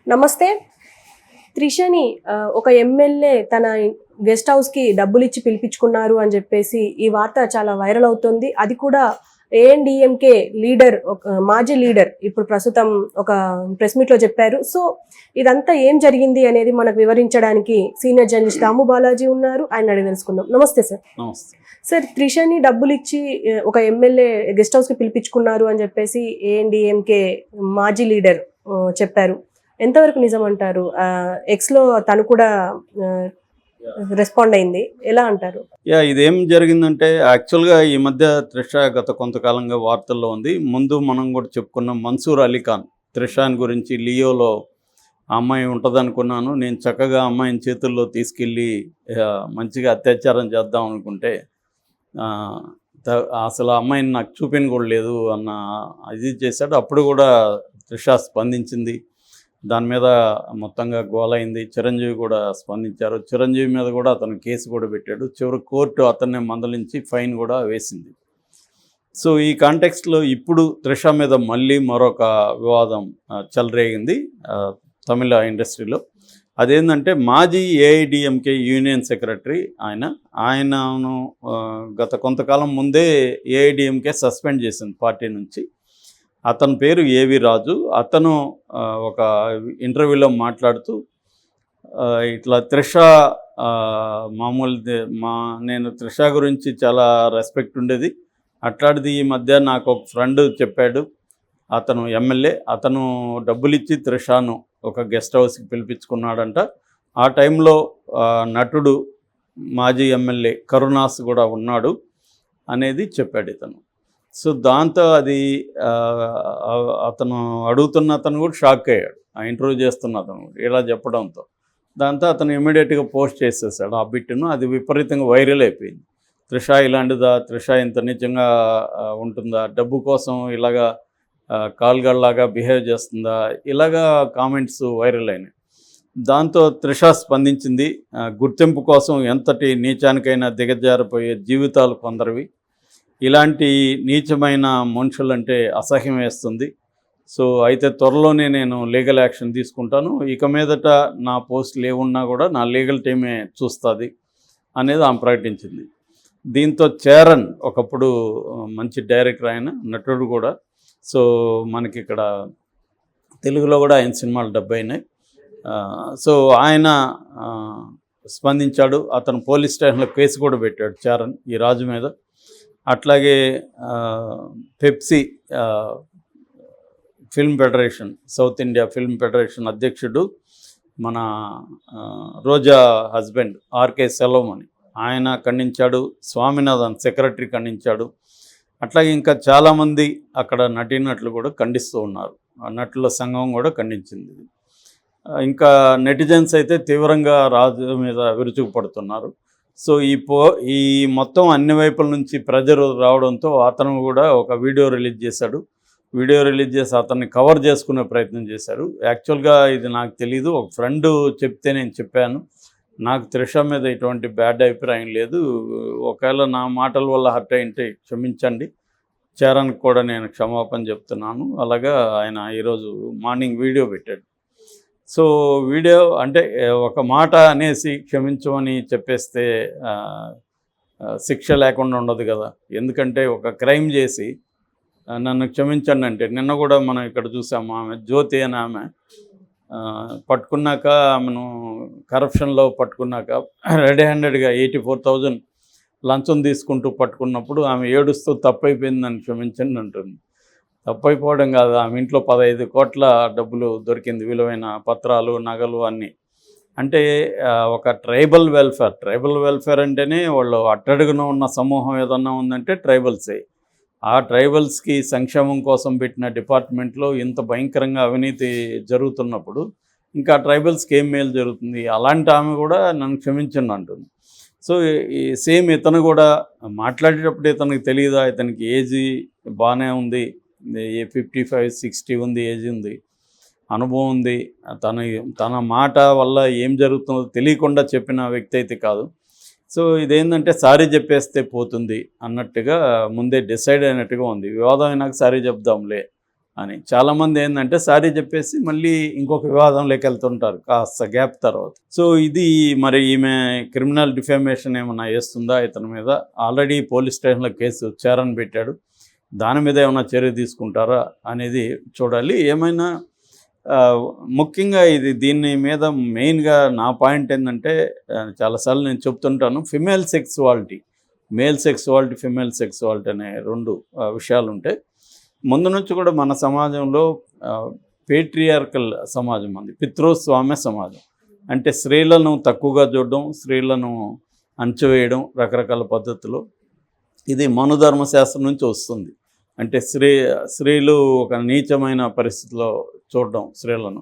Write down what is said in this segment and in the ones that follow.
నమస్తే. త్రిషని ఒక ఎమ్మెల్యే తన గెస్ట్ హౌస్‌కి డబ్బులిచ్చి పిలిపించుకున్నారు అని జెప్పేసి ఈ వార్త చాలా వైరల్ అవుతుంది. అది కూడా ఏఎన్‌డీఎంకే లీడర్ మాజీ లీడర్ ఇప్పుడు ప్రస్తుతం ఒక ప్రెస్ మీట్‌లో చెప్పారు. సో, ఇదంతా ఏం జరిగింది అనేది మనకు వివరించడానికి సీనియర్ జర్నలిస్ట్ దాము బాలాజీ ఉన్నారు. ఆయన్ని అడిగి తెలుసుకుందాం. నమస్తే సార్. నమస్తే. సార్, త్రిషని డబ్బులిచ్చి ఒక ఎమ్మెల్యే గెస్ట్ హౌస్‌కి పిలిపించుకున్నారు అని జెప్పేసి ఏఎన్‌డీఎంకే మాజీ లీడర్ చెప్పారు. ఎంతవరకు నిజమంటారు? ఎక్స్‌లో తను కూడా రెస్పాండ్ అయింది. ఎలా అంటారు? ఇదేం జరిగిందంటే యాక్చువల్గా ఈ మధ్య త్రిష గత కొంతకాలంగా వార్తల్లో ఉంది. ముందు మనం కూడా చెప్పుకున్నాం మన్సూర్ అలీఖాన్ త్రిషాన్ గురించి లియోలో ఆ అమ్మాయి ఉంటుందనుకున్నాను. నేను చక్కగా అమ్మాయిని చేతుల్లో తీసుకెళ్ళి మంచిగా అత్యాచారం చేద్దాం అనుకుంటే అసలు ఆ అమ్మాయిని నాకు చూపిన కూడా లేదు అన్న ఇది చేశాడు. అప్పుడు కూడా త్రిష స్పందించింది. దాని మీద మొత్తంగా గోలైంది. చిరంజీవి కూడా స్పందించారు. చిరంజీవి మీద కూడా అతను కేసు కూడా పెట్టాడు. చివరి కోర్టు అతన్ని మందలించి ఫైన్ కూడా వేసింది. సో ఈ కాంటెక్స్ట్లో ఇప్పుడు త్రిష మీద మళ్ళీ మరొక వివాదం చెలరేగింది తమిళ ఇండస్ట్రీలో. అదేంటంటే మాజీ ఏఐడిఎంకే యూనియన్ సెక్రటరీ ఆయనను గత కొంతకాలం ముందే ఏఐడిఎంకే సస్పెండ్ చేసింది పార్టీ నుంచి. అతని పేరు ఏవి రాజు. అతను ఒక ఇంటర్వ్యూలో మాట్లాడుతూ ఇట్లా త్రిష నేను త్రిష గురించి చాలా రెస్పెక్ట్ ఉండేది. అట్లాంటిది ఈ మధ్య నాకు ఒక ఫ్రెండ్ చెప్పాడు, అతను ఎమ్మెల్యే, అతను డబ్బులిచ్చి త్రిషను ఒక గెస్ట్ హౌస్కి పిలిపించుకున్నాడంట. ఆ టైంలో నటుడు మాజీ ఎమ్మెల్యే కరుణాస్ కూడా ఉన్నాడు అనేది చెప్పాడు ఇతను. సో దాంతో అది అతను అడుగుతున్న అతను కూడా షాక్ అయ్యాడు. ఆ ఇంటర్వ్యూ చేస్తున్న అతను ఇలా చెప్పడంతో దాంతో అతను ఇమ్మీడియట్గా పోస్ట్ చేసేసాడు ఆ బిట్టును. అది విపరీతంగా వైరల్ అయిపోయింది. త్రిష ఇలాంటిదా, త్రిష ఇంత నిజంగా ఉంటుందా, డబ్బు కోసం ఇలాగా కాల్గల్లాగా బిహేవ్ చేస్తుందా, ఇలాగా కామెంట్స్ వైరల్ అయినాయి. దాంతో త్రిష స్పందించింది. గుర్తింపు కోసం ఎంతటి నీచానికైనా దిగజారిపోయే జీవితాలు కొందరివి, ఇలాంటి నీచమైన మనుషులంటే అసహ్యం వేస్తుంది. సో అయితే త్వరలోనే నేను లీగల్ యాక్షన్ తీసుకుంటాను. ఇక మీదట నా పోస్టులు ఏమున్నా కూడా నా లీగల్ టీమే చూస్తుంది అనేది ఆమె ప్రకటించింది. దీంతో చరణ్ ఒకప్పుడు మంచి డైరెక్టర్, ఆయన నటుడు కూడా. సో మనకి ఇక్కడ తెలుగులో కూడా ఆయన సినిమాలు 70 అయినాయి. సో ఆయన స్పందించాడు. అతను పోలీస్ స్టేషన్లో కేసు కూడా పెట్టాడు చరణ్ ఈ రాజు మీద. అట్లాగే Pepsi film federation, south India film federation అధ్యక్షుడు మన రోజా హస్బెండ్ ఆర్కే సెల్వమణి ఆయన ఖండించాడు. స్వామినాథన్ సెక్రటరీ ఖండించాడు. అట్లాగే ఇంకా చాలామంది అక్కడ నటీనటులు కూడా ఖండిస్తూ ఉన్నారు. నటుల సంఘం కూడా ఖండించింది. ఇంకా నెటిజన్స్ అయితే తీవ్రంగా రాజు మీద విరుచుకుపడుతున్నారు. సో ఈ మొత్తం అన్ని వైపుల నుంచి ప్రెజర్ రావడంతో అతను కూడా ఒక వీడియో రిలీజ్ చేశాడు. వీడియో రిలీజ్ చేసి అతన్ని కవర్ చేసుకునే ప్రయత్నం చేశారు. యాక్చువల్గా ఇది నాకు తెలీదు, ఒక ఫ్రెండ్ చెప్తే నేను చెప్పాను. నాకు త్రిష మీద ఎటువంటి బ్యాడ్ అభిప్రాయం లేదు. ఒకవేళ నా మాటల వల్ల హర్ట్ అయింటే క్షమించండి. చరణ్కి కూడా నేను క్షమాపణ చెప్తున్నాను. అలాగా ఆయన ఈరోజు మార్నింగ్ వీడియో పెట్టాడు. సో వీడియో అంటే ఒక మాట అనేసి క్షమించమని చెప్పేస్తే శిక్ష లేకుండా ఉండదు కదా. ఎందుకంటే ఒక క్రైమ్ చేసి నన్ను క్షమించండి అంటే, నిన్న కూడా మనం ఇక్కడ చూసాము, ఆమె జ్యోతి అని ఆమె పట్టుకున్నాక, ఆమెను కరప్షన్లో పట్టుకున్నాక రెడీ హ్యాండెడ్గా 84,000 లంచం తీసుకుంటూ పట్టుకున్నప్పుడు ఆమె ఏడుస్తూ తప్పైపోయిందని క్షమించండి అంటుంది. తప్పైపోవడం కాదు, ఆమె ఇంట్లో 15 కోట్ల డబ్బులు దొరికింది, విలువైన పత్రాలు, నగలు అన్నీ. అంటే ఒక ట్రైబల్ వెల్ఫేర్ అంటేనే వాళ్ళు అట్టడుగున ఉన్న సమూహం ఏదన్నా ఉందంటే ట్రైబల్సే. ఆ ట్రైబల్స్కి సంక్షేమం కోసం పెట్టిన డిపార్ట్మెంట్లో ఇంత భయంకరంగా అవినీతి జరుగుతున్నప్పుడు ఇంకా ట్రైబల్స్కి ఏం మేలు జరుగుతుంది? అలాంటి ఆమె కూడా నన్ను క్షమించండి అంటుంది. సో ఈ సేమ్ ఇతను కూడా మాట్లాడేటప్పుడు ఇతనికి తెలియదా, ఇతనికి ఏజ్ బాగానే ఉంది, 55-60 ఉంది, ఏజ్ ఉంది, అనుభవం ఉంది. తన మాట వల్ల ఏం జరుగుతుందో తెలియకుండా చెప్పిన వ్యక్తి అయితే కాదు. సో ఇదేంటంటే సారీ చెప్పేస్తే పోతుంది అన్నట్టుగా ముందే డిసైడ్ అయినట్టుగా ఉంది. వివాదం అయినాక సారీ చెప్దాంలే అని. చాలామంది ఏంటంటే సారీ చెప్పేసి మళ్ళీ ఇంకొక వివాదంలోకి వెళ్తుంటారు కాస్త గ్యాప్ తర్వాత. సో ఇది మరి ఈమె క్రిమినల్ డిఫామేషన్ ఏమైనా వేస్తుందా ఇతని మీద? ఆల్రెడీ పోలీస్ స్టేషన్లో కేసు చేరని పెట్టాడు. దాని మీద ఏమైనా చర్య తీసుకుంటారా అనేది చూడాలి. ఏమైనా ముఖ్యంగా దీని మీద మెయిన్గా నా పాయింట్ ఏంటంటే చాలాసార్లు నేను చెప్తుంటాను, female sexuality, male sexuality, female sexuality అనే 2 విషయాలు ఉంటాయి. ముందు నుంచి కూడా మన సమాజంలో పేట్రియార్కల్ సమాజం ఉంది, పితృస్వామ్య సమాజం. అంటే స్త్రీలను తక్కువగా చూడడం, స్త్రీలను అణచివేయడం రకరకాల పద్ధతులు. ఇది మనుధర్మశాస్త్రం నుంచి వస్తుంది. అంటే స్త్రీలు ఒక నీచమైన పరిస్థితిలో చూడడం స్త్రీలను.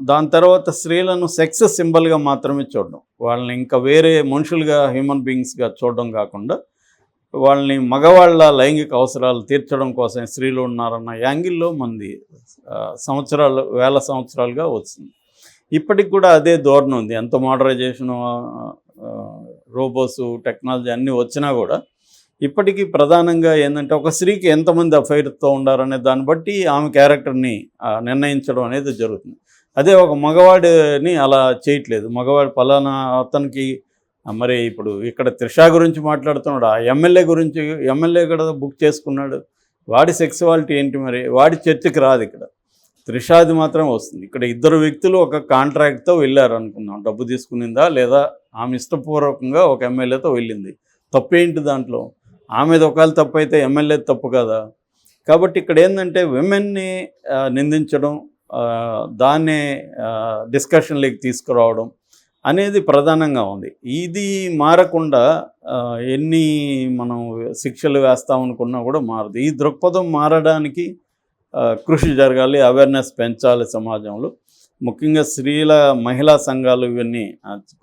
దాని తర్వాత స్త్రీలను సెక్స్ సింబల్గా మాత్రమే చూడడం, వాళ్ళని ఇంకా వేరే మనుషులుగా హ్యూమన్ బీయింగ్స్గా చూడడం కాకుండా వాళ్ళని మగవాళ్ళ లైంగిక అవసరాలు తీర్చడం కోసం స్త్రీలు ఉన్నారన్న యాంగిల్లో మంది వేల సంవత్సరాలుగా వస్తుంది. ఇప్పటికి కూడా అదే ధోరణి ఉంది. ఎంత మోడరైజేషను, రోబోసు, టెక్నాలజీ అన్నీ వచ్చినా కూడా ఇప్పటికీ ప్రధానంగా ఏంటంటే ఒక స్త్రీకి ఎంతమంది అఫైర్తో ఉండారనే దాన్ని బట్టి ఆమె క్యారెక్టర్ని నిర్ణయించడం అనేది జరుగుతుంది. అదే ఒక మగవాడిని అలా చేయట్లేదు. మగవాడు పలానా అతనికి మరి ఇప్పుడు ఇక్కడ త్రిష గురించి మాట్లాడుతున్నాడు, ఆ ఎమ్మెల్యే కూడా బుక్ చేసుకున్నాడు. వాడి సెక్సువాలిటీ ఏంటి? మరి వాడి చర్చకి రాదు. ఇక్కడ త్రిషాది మాత్రం వస్తుంది. ఇక్కడ 2 వ్యక్తులు ఒక కాంట్రాక్ట్తో వెళ్ళారు అనుకుందాం. డబ్బు తీసుకునిందా లేదా ఆమె ఇష్టపూర్వకంగా ఒక ఎమ్మెల్యేతో వెళ్ళింది. తప్పేంటి దాంట్లో? ఆమెది ఒకవేళ తప్పు అయితే ఎమ్మెల్యే తప్పు కదా. కాబట్టి ఇక్కడ ఏంటంటే విమెన్ని నిందించడం, దాన్నే డిస్కషన్లోకి తీసుకురావడం అనేది ప్రధానంగా ఉంది. ఇది మారకుండా ఎన్ని మనం శిక్షలు వేస్తామనుకున్నా కూడా మారదు. ఈ దృక్పథం మారడానికి కృషి జరగాలి, అవేర్నెస్ పెంచాలి సమాజంలో. ముఖ్యంగా మహిళా సంఘాలు ఇవన్నీ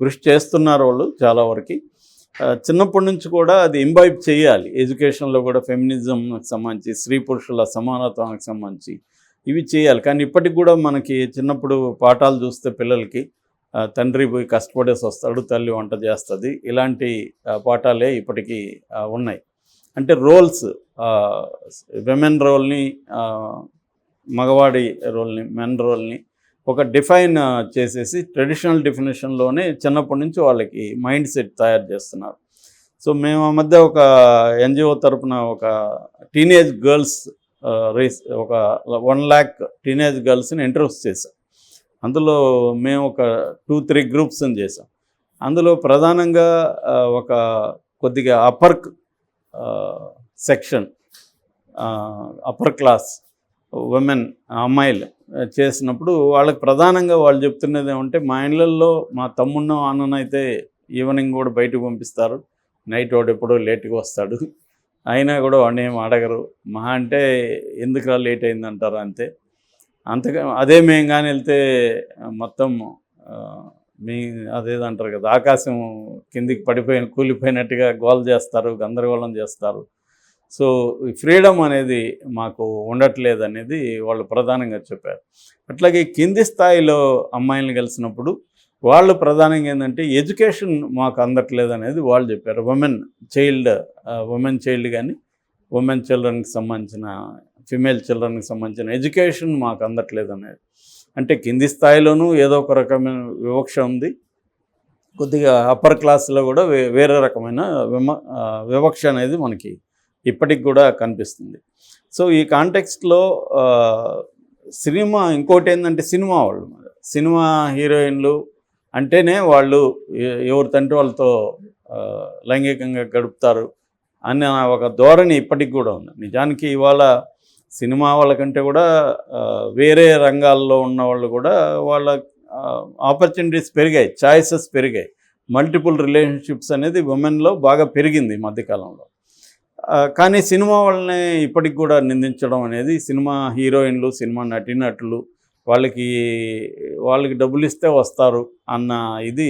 కృషి చేస్తున్నారు వాళ్ళు చాలా వరకు. చిన్నప్పటి నుంచి కూడా అది ఇంబైబ్ చేయాలి. ఎడ్యుకేషన్లో కూడా ఫెమినిజంకి సంబంధించి, స్త్రీ పురుషుల సమానత్వానికి సంబంధించి ఇవి చేయాలి. కానీ ఇప్పటికి కూడా మనకి చిన్నప్పుడు పాఠాలు చూస్తే పిల్లలకి తండ్రి పోయి కష్టపడేసి వస్తాడు, తల్లి వంట చేస్తుంది, ఇలాంటి పాఠాలే ఇప్పటికీ ఉన్నాయి. అంటే రోల్స్, విమెన్ రోల్ని, మగవాడి రోల్ని, మెన్ రోల్ని ఒక డిఫైన్ చేసేసి ట్రెడిషనల్ డెఫినేషన్లోనే చిన్నప్పటి నుంచి వాళ్ళకి మైండ్ సెట్ తయారు చేస్తున్నారు. సో మేము ఆ మధ్య ఒక ఎన్జిఓ తరపున ఒక టీనేజ్ గర్ల్స్ రేస్, ఒక 1 lakh టీనేజ్ గర్ల్స్ని ఇంట్రొడ్యూస్ చేశాం. అందులో మేము ఒక 2-3 గ్రూప్స్ని చేసాం. అందులో ప్రధానంగా ఒక కొద్దిగా upper section, upper class women, అమ్మాయిలు చేసినప్పుడు వాళ్ళకి ప్రధానంగా వాళ్ళు చెప్తున్నది ఏమంటే, మా ఇళ్ళల్లో మా తమ్మున్న అన్ననైతే ఈవినింగ్ కూడా బయటకు పంపిస్తారు, నైట్ వాడు ఎప్పుడో లేట్గా వస్తాడు, అయినా కూడా వాడిని ఏం అడగరు, మహా అంటే ఎందుకురా లేట్ అయిందంటారు అంతే. అంతగా అదే మేము కానీ వెళ్తే మొత్తం అదేదంటారు కదా, ఆకాశం కిందికి కూలిపోయినట్టుగా గోల చేస్తారు, గందరగోళం చేస్తారు. సో ఫ్రీడమ్ అనేది మాకు ఉండట్లేదు అనేది వాళ్ళు ప్రధానంగా చెప్పారు. అట్లాగే కింది స్థాయిలో అమ్మాయిలను కలిసినప్పుడు వాళ్ళు ప్రధానంగా ఏంటంటే ఎడ్యుకేషన్ మాకు అందట్లేదు అనేది వాళ్ళు చెప్పారు. ఉమెన్ చైల్డ్ కానీ ఉమెన్ చిల్డ్రన్కి సంబంధించిన, ఫిమేల్ చిల్డ్రన్కి సంబంధించిన ఎడ్యుకేషన్ మాకు అందట్లేదు అనేది. అంటే కింది స్థాయిలోనూ ఏదో ఒక రకమైన వివక్ష ఉంది, కొద్దిగా అప్పర్ క్లాస్లో కూడా వేరే రకమైన వివక్ష అనేది మనకి ఇప్పటికి కూడా కనిపిస్తుంది. సో ఈ కాంటెక్స్ట్లో సినిమా ఇంకోటి ఏంటంటే, సినిమా హీరోయిన్లు అంటేనే వాళ్ళు ఎవరి తండ్రి వాళ్ళతో లైంగికంగా గడుపుతారు అన్న ఒక ధోరణి ఇప్పటికి కూడా ఉంది. నిజానికి ఇవాళ సినిమా వాళ్ళకంటే కూడా వేరే రంగాల్లో ఉన్న వాళ్ళు కూడా వాళ్ళ ఆపర్చునిటీస్ పెరిగాయి, చాయిసెస్ పెరిగాయి, మల్టిపుల్ రిలేషన్షిప్స్ అనేది ఉమెన్లో బాగా పెరిగింది ఈ మధ్యకాలంలో. కానీ సినిమా వాళ్ళని ఇప్పటికి కూడా నిందించడం అనేది, సినిమా హీరోయిన్లు, సినిమా నటీనటులు వాళ్ళకి డబ్బులు ఇస్తే వస్తారు అన్న ఇది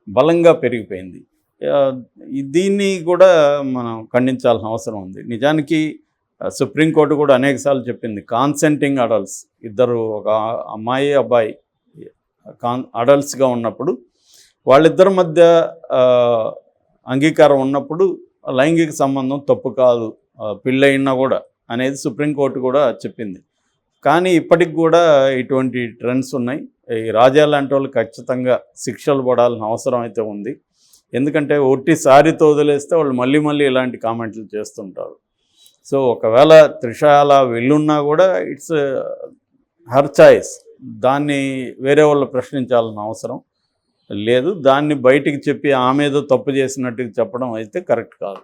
బలంగా పెరిగిపోయింది. దీన్ని కూడా మనం ఖండించాల్సిన అవసరం ఉంది. నిజానికి సుప్రీంకోర్టు కూడా అనేకసార్లు చెప్పింది, కాన్సెంటింగ్ అడల్ట్స్, ఇద్దరు ఒక అమ్మాయి అబ్బాయి అడల్ట్స్గా ఉన్నప్పుడు వాళ్ళిద్దరి మధ్య అంగీకారం ఉన్నప్పుడు లైంగిక సంబంధం తప్పు కాదు, పెళ్ళయినా కూడా అనేది సుప్రీంకోర్టు కూడా చెప్పింది. కానీ ఇప్పటికి కూడా ఇటువంటి ట్రెండ్స్ ఉన్నాయి. ఈ రాజా లాంటి వాళ్ళు ఖచ్చితంగా శిక్షలు పడాల్సిన అవసరం అయితే ఉంది. ఎందుకంటే ఒట్టి సారితో వదిలేస్తే వాళ్ళు మళ్ళీ మళ్ళీ ఇలాంటి కామెంట్లు చేస్తుంటారు. సో ఒకవేళ త్రిష అలా వెళ్ళున్నా కూడా ఇట్స్ హర్ చాయిస్. దాన్ని వేరే వాళ్ళు ప్రశ్నించాల్సిన అవసరం లేదు. దాన్ని బయటికి చెప్పి ఆమె ఏదో తప్పు చేసినట్టుగా చెప్పడం అయితే కరెక్ట్ కాదు.